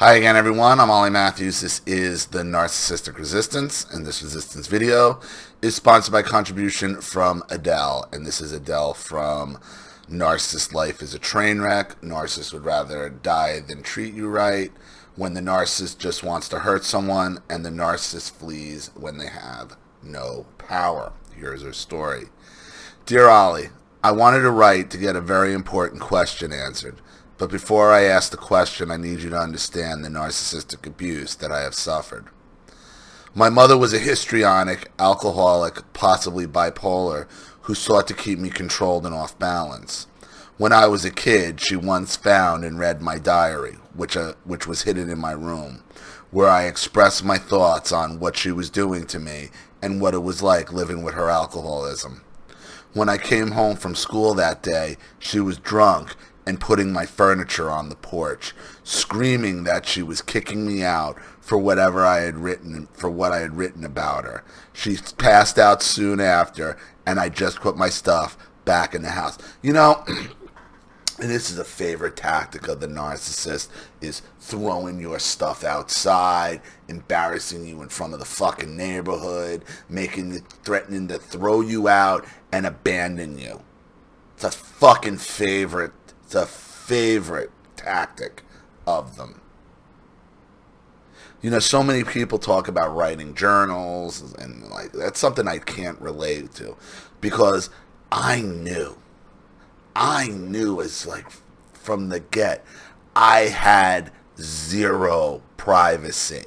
Hi again, everyone. I'm Ollie Matthews. This is the Narcissistic Resistance, and this resistance video is sponsored by contribution from Adele. And this is Adele from Narcissist Life is a Train Wreck. Narcissist would rather die than treat you right. When the narcissist just wants to hurt someone, and the narcissist flees when they have no power. Here's her story. Dear Ollie, I wanted to write to get a very important question answered. But before I ask the question, I need you to understand the narcissistic abuse that I have suffered. My mother was a histrionic, alcoholic, possibly bipolar, who sought to keep me controlled and off balance. When I was a kid, she once found and read my diary, which was hidden in my room, where I expressed my thoughts on what she was doing to me and what it was like living with her alcoholism. When I came home from school that day, she was drunk and putting my furniture on the porch, screaming that she was kicking me out for what I had written about her. She passed out soon after, and I just put my stuff back in the house. You know, and this is a favorite tactic of the narcissist, is throwing your stuff outside, embarrassing you in front of the fucking neighborhood, threatening to throw you out and abandon you. It's a fucking favorite. It's a favorite tactic of them. You know, so many people talk about writing journals, and like that's something I can't relate to, because I knew as like from the get, I had zero privacy.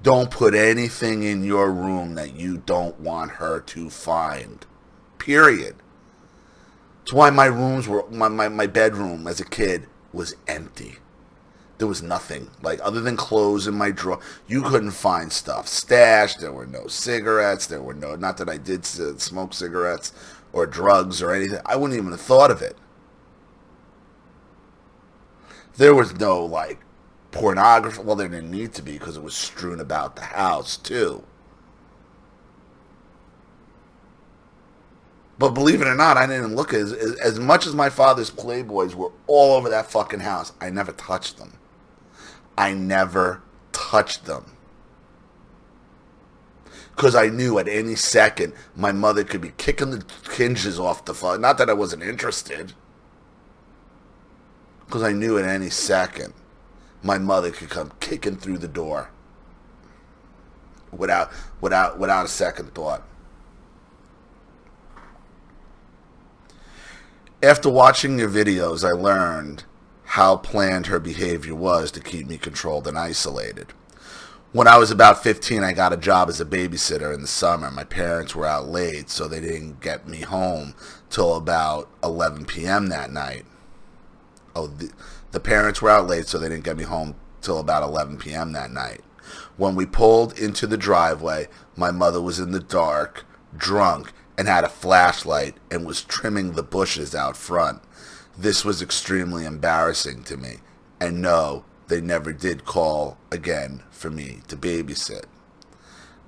Don't put anything in your room that you don't want her to find. Period. That's why my rooms were, my bedroom as a kid was empty. There was nothing, like, other than clothes in my drawer. You couldn't find stuff stashed. There were no cigarettes. There were no, not that I did smoke cigarettes or drugs or anything. I wouldn't even have thought of it. There was no, like, pornography. Well, there didn't need to be because it was strewn about the house, too. But believe it or not, I didn't look as much as my father's Playboys were all over that fucking house. I never touched them. Because I knew at any second my mother could be kicking the hinges off the phone. Not that I wasn't interested. Because I knew at any second my mother could come kicking through the door. Without a second thought. After watching your videos, I learned how planned her behavior was to keep me controlled and isolated. When I was about 15, I got a job as a babysitter in the summer. My parents were out late, so they didn't get me home till about 11 p.m. that night. The parents were out late, so they didn't get me home till about 11 p.m. that night. When we pulled into the driveway, my mother was in the dark, drunk, and had a flashlight and was trimming the bushes out front. This was extremely embarrassing to me. And no, they never did call again for me to babysit.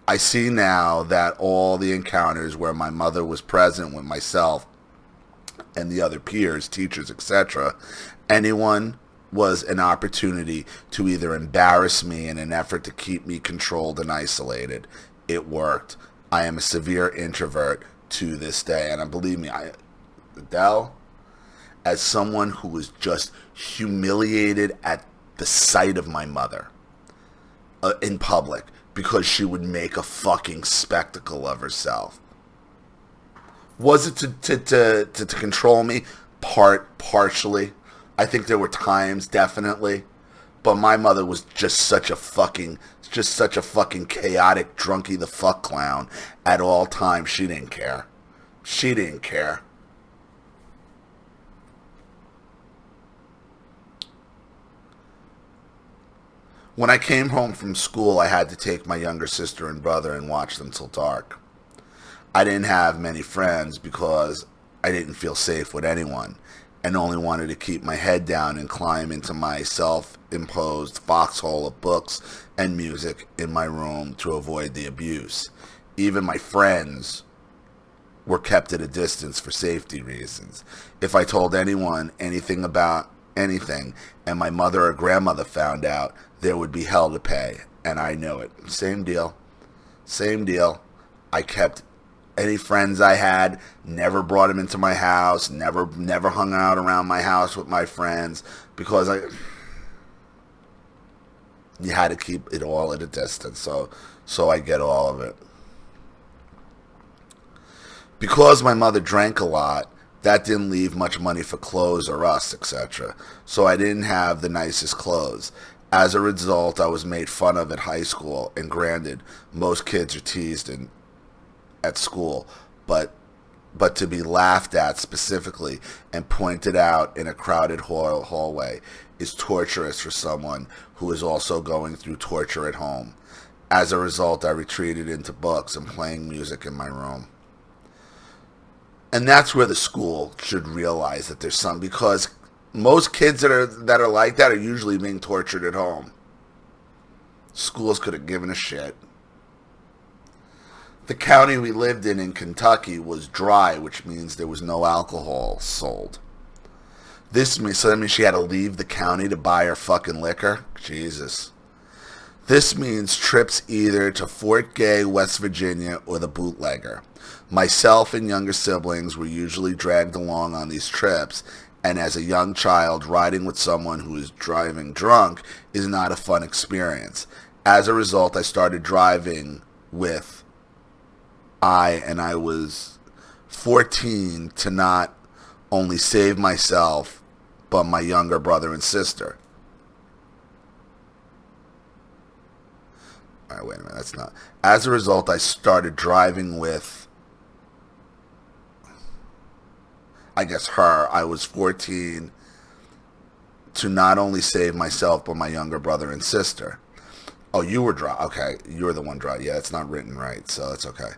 I see now that all the encounters where my mother was present with myself and the other peers, teachers, etc., anyone was an opportunity to either embarrass me in an effort to keep me controlled and isolated. It worked. I am a severe introvert to this day, and believe me, Adele, as someone who was just humiliated at the sight of my mother in public because she would make a fucking spectacle of herself. Was it to control me? Partially. I think there were times, definitely, but my mother was just such a fucking chaotic drunkie the fuck clown at all times. She didn't care. When I came home from school, I had to take my younger sister and brother and watch them till dark. I didn't have many friends because I didn't feel safe with anyone and only wanted to keep my head down and climb into my self-imposed foxhole of books and music in my room to avoid the abuse. Even my friends were kept at a distance for safety reasons. If I told anyone anything about anything, and my mother or grandmother found out, there would be hell to pay, and I knew it. Same deal. Same deal. I kept any friends I had, never brought them into my house, never hung out around my house with my friends, because you had to keep it all at a distance. So I get all of it. Because my mother drank a lot, that didn't leave much money for clothes or us, etc. So I didn't have the nicest clothes. As a result, I was made fun of at high school, and granted, most kids are teased at school, but to be laughed at specifically and pointed out in a crowded hallway is torturous for someone who is also going through torture at home. As a result, I retreated into books and playing music in my room. And that's where the school should realize that there's some, because most kids that are like that are usually being tortured at home. Schools could have given a shit. The county we lived in Kentucky was dry, which means there was no alcohol sold. So that means she had to leave the county to buy her fucking liquor? Jesus. This means trips either to Fort Gay, West Virginia, or the bootlegger. Myself and younger siblings were usually dragged along on these trips, and as a young child, riding with someone who is driving drunk is not a fun experience. As a result, I started driving with I was 14 to not only save myself, but my younger brother and sister. All right, wait a minute, that's not. As a result, I started driving with, I guess, her. I was 14 to not only save myself, but my younger brother and sister. Oh, you were okay, you're the one driving. Yeah, it's not written right, so that's okay.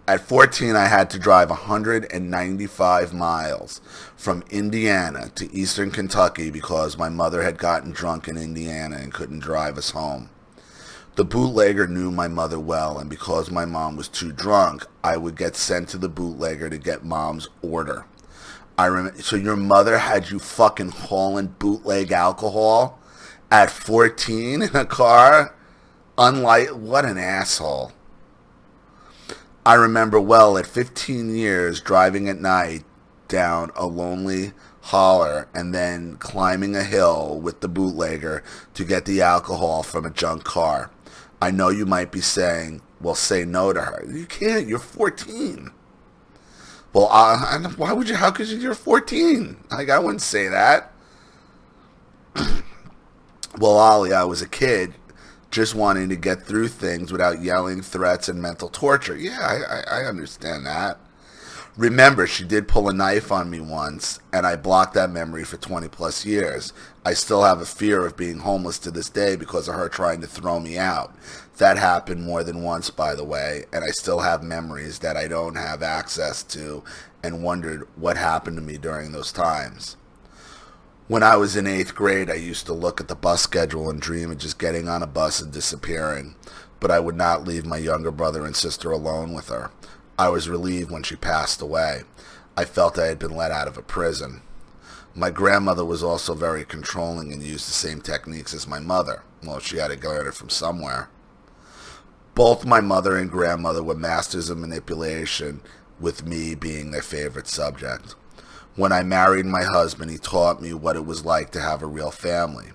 At 14, I had to drive 195 miles from Indiana to eastern Kentucky because my mother had gotten drunk in Indiana and couldn't drive us home. The bootlegger knew my mother well, and because my mom was too drunk, I would get sent to the bootlegger to get mom's order. I remember. So your mother had you fucking hauling bootleg alcohol at 14 in a car? What an asshole. I remember well at 15 years driving at night down a lonely holler and then climbing a hill with the bootlegger to get the alcohol from a junk car. I know you might be saying, well, say no to her. You can't. You're 14. Well, why would you? How could you? You're 14. I wouldn't say that. Well, Ollie, I was a kid just wanting to get through things without yelling, threats, and mental torture. Yeah, I understand that. Remember, she did pull a knife on me once, and I blocked that memory for 20 plus years. I still have a fear of being homeless to this day because of her trying to throw me out. That happened more than once, by the way, and I still have memories that I don't have access to and wondered what happened to me during those times. When I was in 8th grade, I used to look at the bus schedule and dream of just getting on a bus and disappearing, but I would not leave my younger brother and sister alone with her. I was relieved when she passed away. I felt I had been let out of a prison. My grandmother was also very controlling and used the same techniques as my mother. Well, she had to learn it from somewhere. Both my mother and grandmother were masters of manipulation, with me being their favorite subject. When I married my husband, he taught me what it was like to have a real family.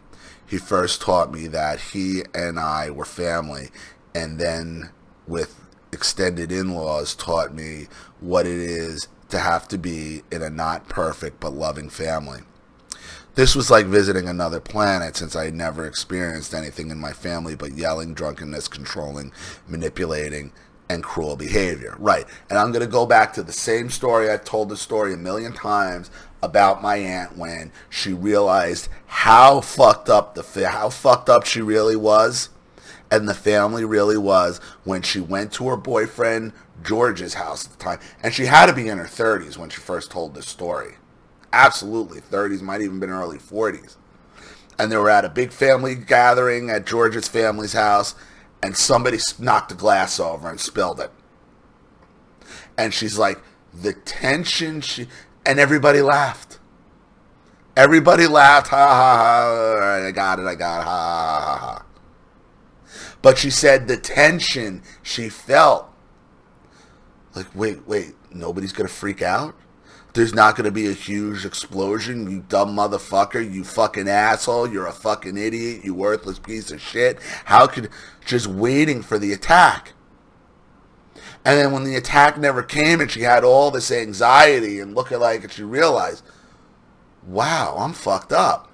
He first taught me that he and I were family, and then with extended in-laws taught me what it is to have to be in a not perfect but loving family. This was like visiting another planet, since I had never experienced anything in my family but yelling, drunkenness, controlling, manipulating, and cruel behavior. Right. And I'm going to go back to the same story. I've told the story a million times about my aunt when she realized how fucked up she really was, and the family really was, when she went to her boyfriend George's house at the time. And she had to be in her 30s when she first told this story. Absolutely. 30s, might even been early 40s. And they were at a big family gathering at George's family's house, and somebody knocked a glass over and spilled it. And she's like, the tension, and everybody laughed. Everybody laughed, ha ha ha, I got it, ha ha ha ha. But she said the tension she felt, like, wait, nobody's going to freak out? There's not going to be a huge explosion, you dumb motherfucker, you fucking asshole, you're a fucking idiot, you worthless piece of shit. How could, just waiting for the attack. And then when the attack never came and she had all this anxiety and looking like it, she realized, wow, I'm fucked up.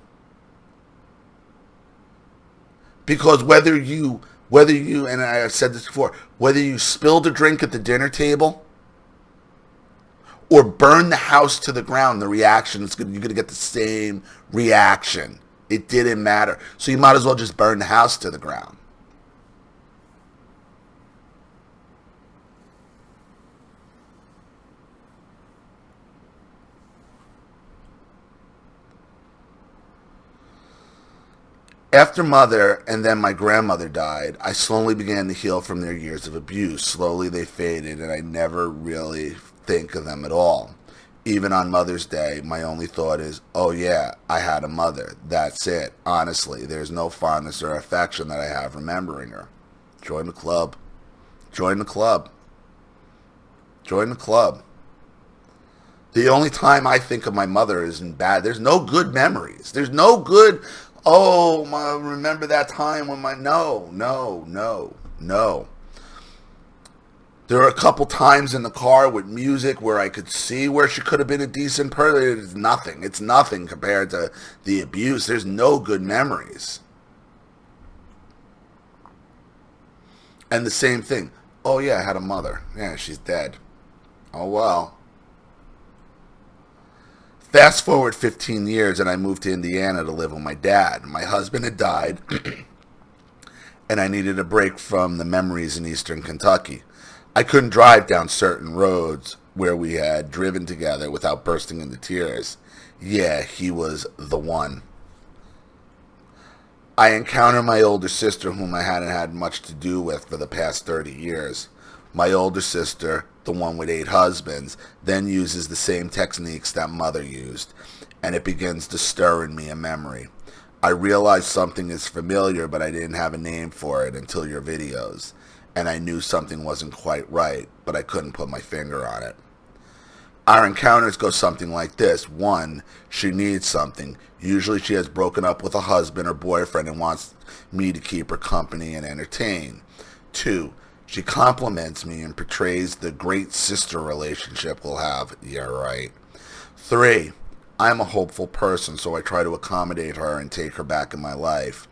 Because whether you, and I've said this before, whether you spilled a drink at the dinner table or burn the house to the ground, the reaction is good. You're going to get the same reaction. It didn't matter. So you might as well just burn the house to the ground. After mother and then my grandmother died, I slowly began to heal from their years of abuse. Slowly they faded, and I never really think of them at all. Even on Mother's Day, my only thought is, oh yeah, I had a mother. That's it. Honestly, there's no fondness or affection that I have remembering her. Join the club. Join the club. Join the club. The only time I think of my mother is in bad. There's no good memories. There's no good, oh, remember that time when my, no. There are a couple times in the car with music where I could see where she could have been a decent person. It's nothing. It's nothing compared to the abuse. There's no good memories. And the same thing. Oh yeah, I had a mother. Yeah, she's dead. Oh well. Fast forward 15 years and I moved to Indiana to live with my dad. My husband had died and I needed a break from the memories in eastern Kentucky. I couldn't drive down certain roads where we had driven together without bursting into tears. Yeah, he was the one. I encountered my older sister, whom I hadn't had much to do with for the past 30 years. My older sister, the one with 8 husbands, then uses the same techniques that mother used, and it begins to stir in me a memory. I realized something is familiar, but I didn't have a name for it until your videos, and I knew something wasn't quite right, but I couldn't put my finger on it. Our encounters go something like this. 1, she needs something. Usually she has broken up with a husband or boyfriend and wants me to keep her company and entertain. 2, she compliments me and portrays the great sister relationship we'll have. Yeah, right. 3, I'm a hopeful person, so I try to accommodate her and take her back in my life.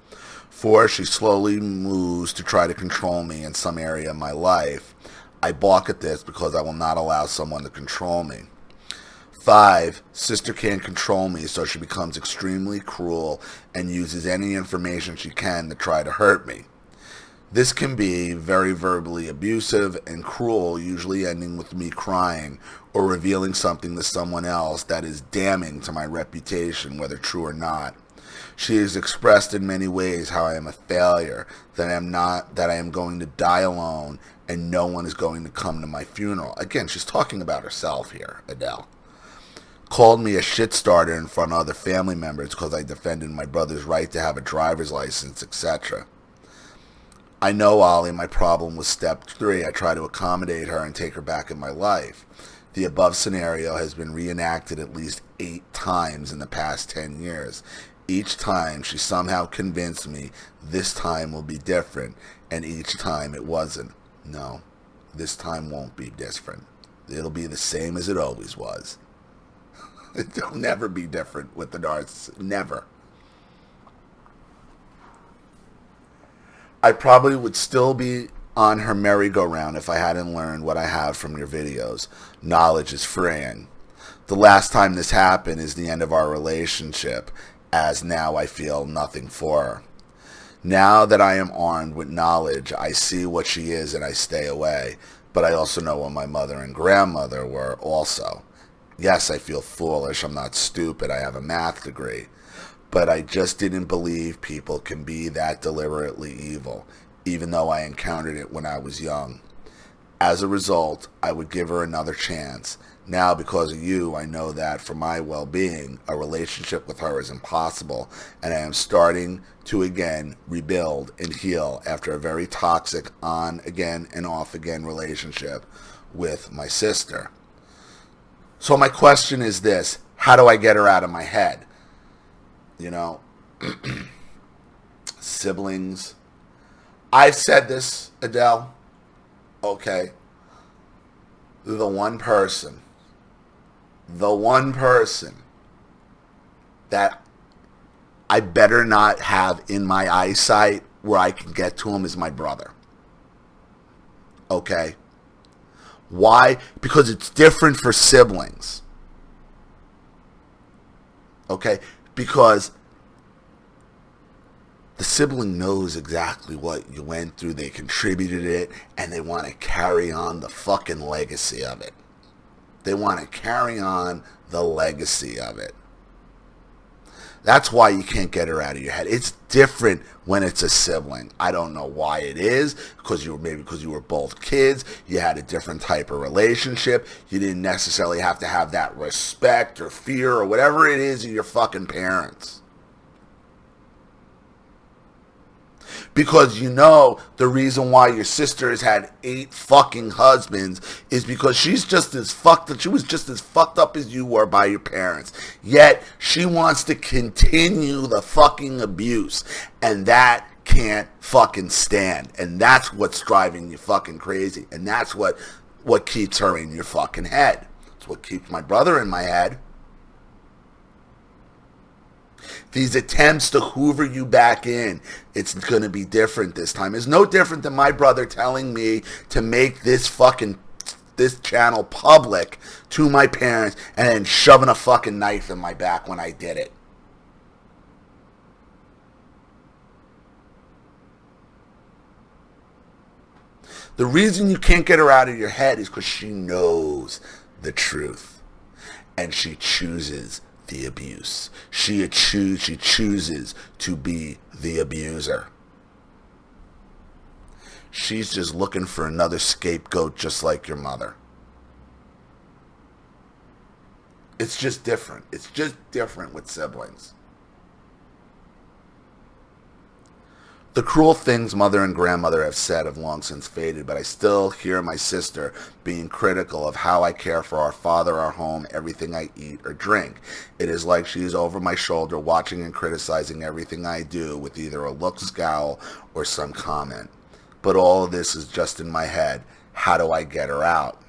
4, she slowly moves to try to control me in some area of my life. I balk at this because I will not allow someone to control me. 5, sister can't control me, so she becomes extremely cruel and uses any information she can to try to hurt me. This can be very verbally abusive and cruel, usually ending with me crying or revealing something to someone else that is damning to my reputation, whether true or not. She has expressed in many ways how I am a failure, that I am going to die alone, and no one is going to come to my funeral. Again, she's talking about herself here, Adele. Called me a shit starter in front of other family members because I defended my brother's right to have a driver's license, etc. I know, Ollie, my problem was step 3. I try to accommodate her and take her back in my life. The above scenario has been reenacted at least 8 times in the past 10 years. Each time she somehow convinced me this time will be different, and each time it wasn't. No, this time won't be different. It'll be the same as it always was. It'll never be different with the narcissist. Never. I probably would still be on her merry-go-round if I hadn't learned what I have from your videos. Knowledge is freeing. The last time this happened is the end of our relationship, as now I feel nothing for her. Now that I am armed with knowledge, I see what she is and I stay away. But I also know what my mother and grandmother were also. Yes, I feel foolish. I'm not stupid. I have a math degree. But I just didn't believe people can be that deliberately evil, even though I encountered it when I was young. As a result, I would give her another chance. Now, because of you, I know that for my well-being, a relationship with her is impossible, and I am starting to again rebuild and heal after a very toxic on-again and off-again relationship with my sister. So my question is this: how do I get her out of my head? You know, siblings. I've said this, Adele. Okay. The one person that I better not have in my eyesight where I can get to him is my brother. Okay? Why? Because it's different for siblings. Okay? Because the sibling knows exactly what you went through, they contributed it, and they want to carry on the fucking legacy of it. They want to carry on the legacy of it. That's why you can't get her out of your head. It's different when it's a sibling. I don't know why it is, because you were both kids, you had a different type of relationship, you didn't necessarily have to have that respect or fear or whatever it is of your fucking parents. Because you know the reason why your sister has had 8 fucking husbands is because she's just as fucked up. She was just as fucked up as you were by your parents. Yet she wants to continue the fucking abuse, and that can't fucking stand. And that's what's driving you fucking crazy. And that's what keeps her in your fucking head. It's what keeps my brother in my head. These attempts to hoover you back in, it's going to be different this time. It's no different than my brother telling me to make this channel public to my parents and then shoving a fucking knife in my back when I did it. The reason you can't get her out of your head is because she knows the truth. And she chooses the abuse. She chooses to be the abuser. She's just looking for another scapegoat just like your mother. It's just different. It's just different with siblings. The cruel things mother and grandmother have said have long since faded, but I still hear my sister being critical of how I care for our father, our home, everything I eat or drink. It is like she is over my shoulder watching and criticizing everything I do with either a look, scowl, or some comment. But all of this is just in my head. How do I get her out?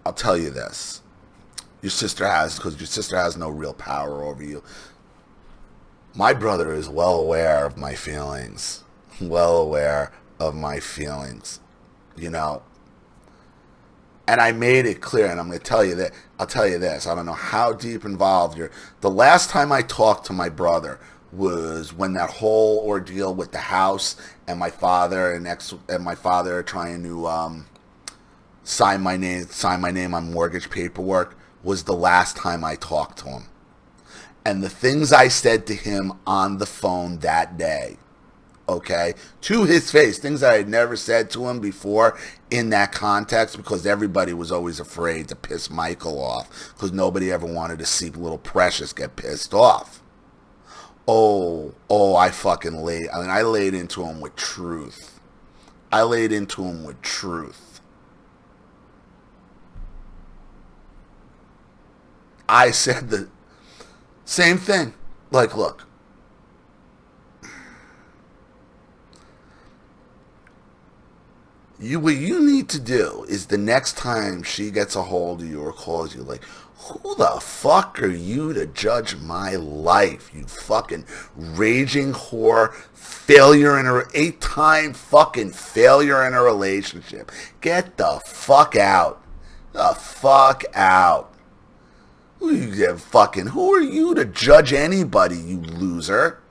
I'll tell you this. Your sister has no real power over you. My brother is well aware of my feelings. Well aware of my feelings. You know. And I made it clear, and I'm going to tell you that. I'll tell you this. I don't know how deep involved you're. The last time I talked to my brother was when that whole ordeal with the house and my father trying to sign my name on mortgage paperwork was the last time I talked to him. And the things I said to him on the phone that day, okay, to his face, things that I had never said to him before in that context, because everybody was always afraid to piss Michael off, because nobody ever wanted to see little Precious get pissed off. I laid into him with truth. I said the same thing. Like, look, what you need to do is the next time she gets a hold of you or calls you, like, who the fuck are you to judge my life? You fucking raging whore, 8-time fucking failure in a relationship. Get the fuck out. The fuck out. Who are you to judge anybody, you loser?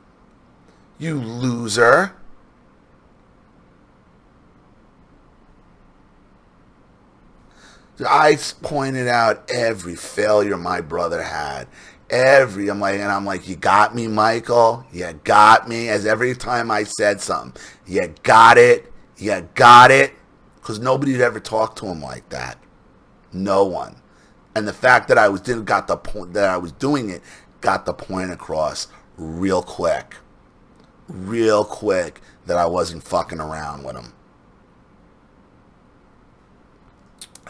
You loser. I pointed out every failure my brother had. I'm like, you got me, Michael? You got me? As every time I said something, you got it? You got it? because nobody had ever talked to him like that. No one. And the fact that I was doing it got the point across real quick that I wasn't fucking around with him.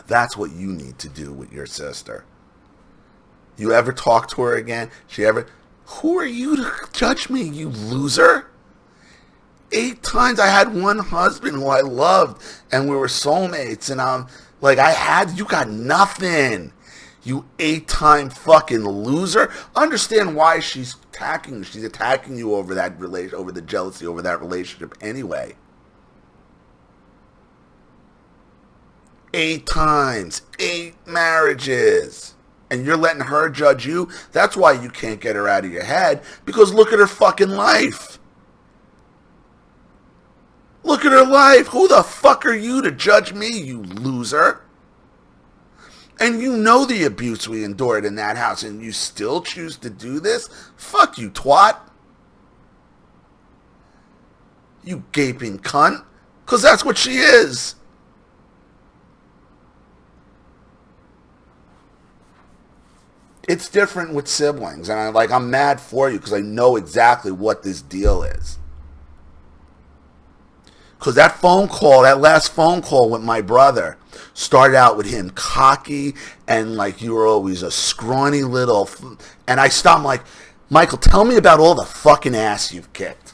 That's what you need to do with your sister. You ever talk to her again? Who are you to judge me, you loser? 8 times I had one husband who I loved and we were soulmates, and I'm like, you got nothing. You 8-time fucking loser. Understand why she's attacking you. She's attacking you over that over the jealousy over that relationship anyway. 8 times, 8 marriages. And you're letting her judge you? That's why you can't get her out of your head, because look at her fucking life. Look at her life. Who the fuck are you to judge me, you loser? And you know the abuse we endured in that house, and you still choose to do this? Fuck you, twat. You gaping cunt. Because that's what she is. It's different with siblings, and I'm mad for you because I know exactly what this deal is. Because that last phone call with my brother started out with him cocky and like you were always a scrawny little... And I stopped like, Michael, tell me about all the fucking ass you've kicked.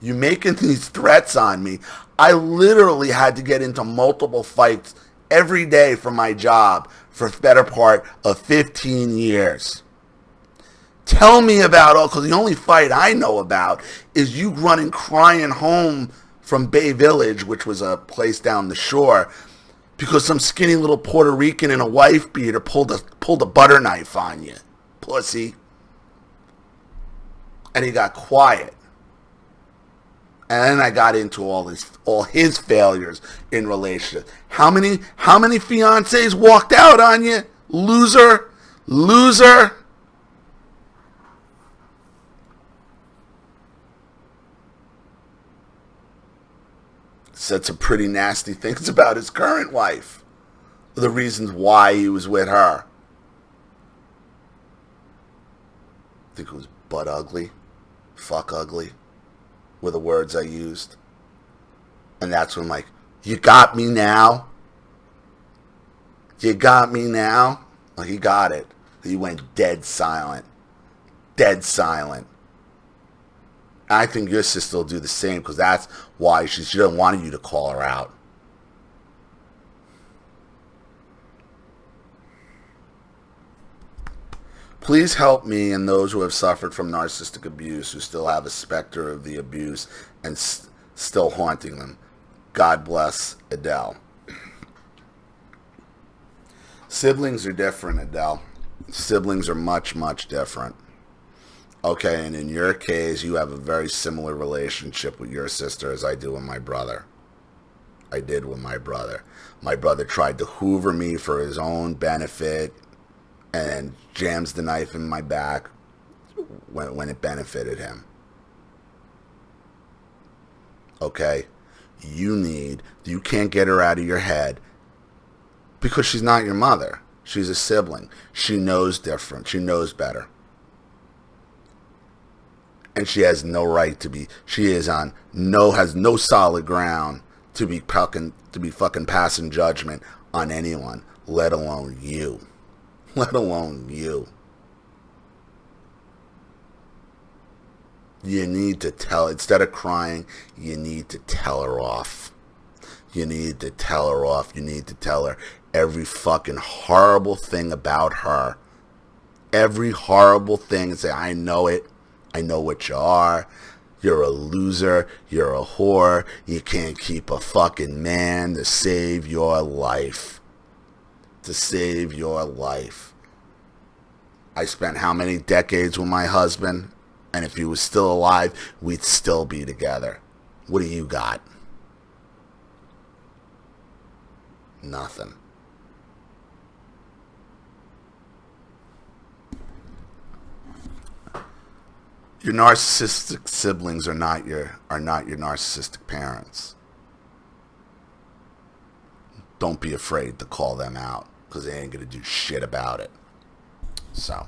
You're making these threats on me. I literally had to get into multiple fights every day for my job for the better part of 15 years. Tell me about all, because the only fight I know about is you running crying home from Bay Village, which was a place down the shore, because some skinny little Puerto Rican in a wife beater pulled a butter knife on you, pussy. And he got quiet. And then I got into all his failures in relationships. How many fiancés walked out on you? Loser. Said some pretty nasty things about his current wife. The reasons why he was with her. I think it was butt ugly. Fuck ugly. Were the words I used. And that's when I'm like, you got me now? You got me now? Well, he got it. He went dead silent. Dead silent. I think your sister will do the same, because that's why she doesn't want you to call her out. Please help me and those who have suffered from narcissistic abuse, who still have a specter of the abuse and still haunting them. God bless, Adele. Siblings are different, Adele. Siblings are much, much different. Okay, and in your case, you have a very similar relationship with your sister as I do with my brother. I did with my brother. My brother tried to hoover me for his own benefit and jams the knife in my back when it benefited him. Okay? You can't get her out of your head because she's not your mother. She's a sibling. She knows different. She knows better. And she has no right to be. She has no solid ground to be fucking passing judgment on anyone, let alone you. Let alone you. You need to tell, instead of crying, you need to tell her off. You need to tell her off. You need to tell her every fucking horrible thing about her. Every horrible thing, and say, I know it. I know what you are. You're a loser. You're a whore. You can't keep a fucking man to save your life. To save your life. I spent how many decades with my husband? And if he was still alive, we'd still be together. What do you got? Nothing. Your narcissistic siblings are not your narcissistic parents. don't be afraid to call them out, because they ain't going to do shit about it. So,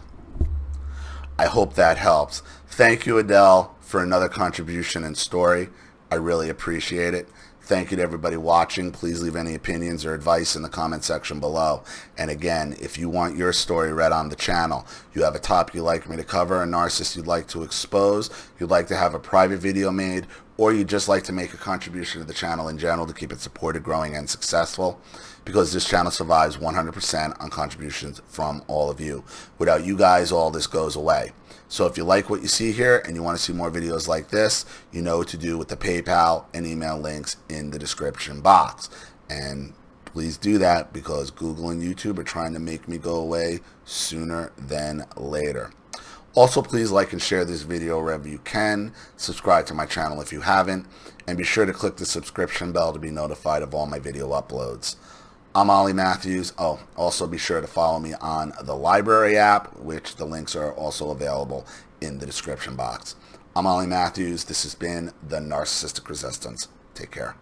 I hope that helps. Thank you, Adele, for another contribution and story. I really appreciate it. Thank you to everybody watching. Please leave any opinions or advice in the comment section below. And again, if you want your story read on the channel, you have a topic you'd like me to cover, a narcissist you'd like to expose, you'd like to have a private video made, or you'd just like to make a contribution to the channel in general to keep it supported, growing, and successful, because this channel survives 100% on contributions from all of you. Without you guys, all this goes away. So if you like what you see here and you want to see more videos like this, you know what to do with the PayPal and email links in the description box. And please do that, because Google and YouTube are trying to make me go away sooner than later. Also, please like and share this video wherever you can. Subscribe to my channel if you haven't. And be sure to click the subscription bell to be notified of all my video uploads. I'm Ollie Matthews. Oh, also be sure to follow me on the library app, which the links are also available in the description box. I'm Ollie Matthews. This has been the Narcissistic Resistance. Take care.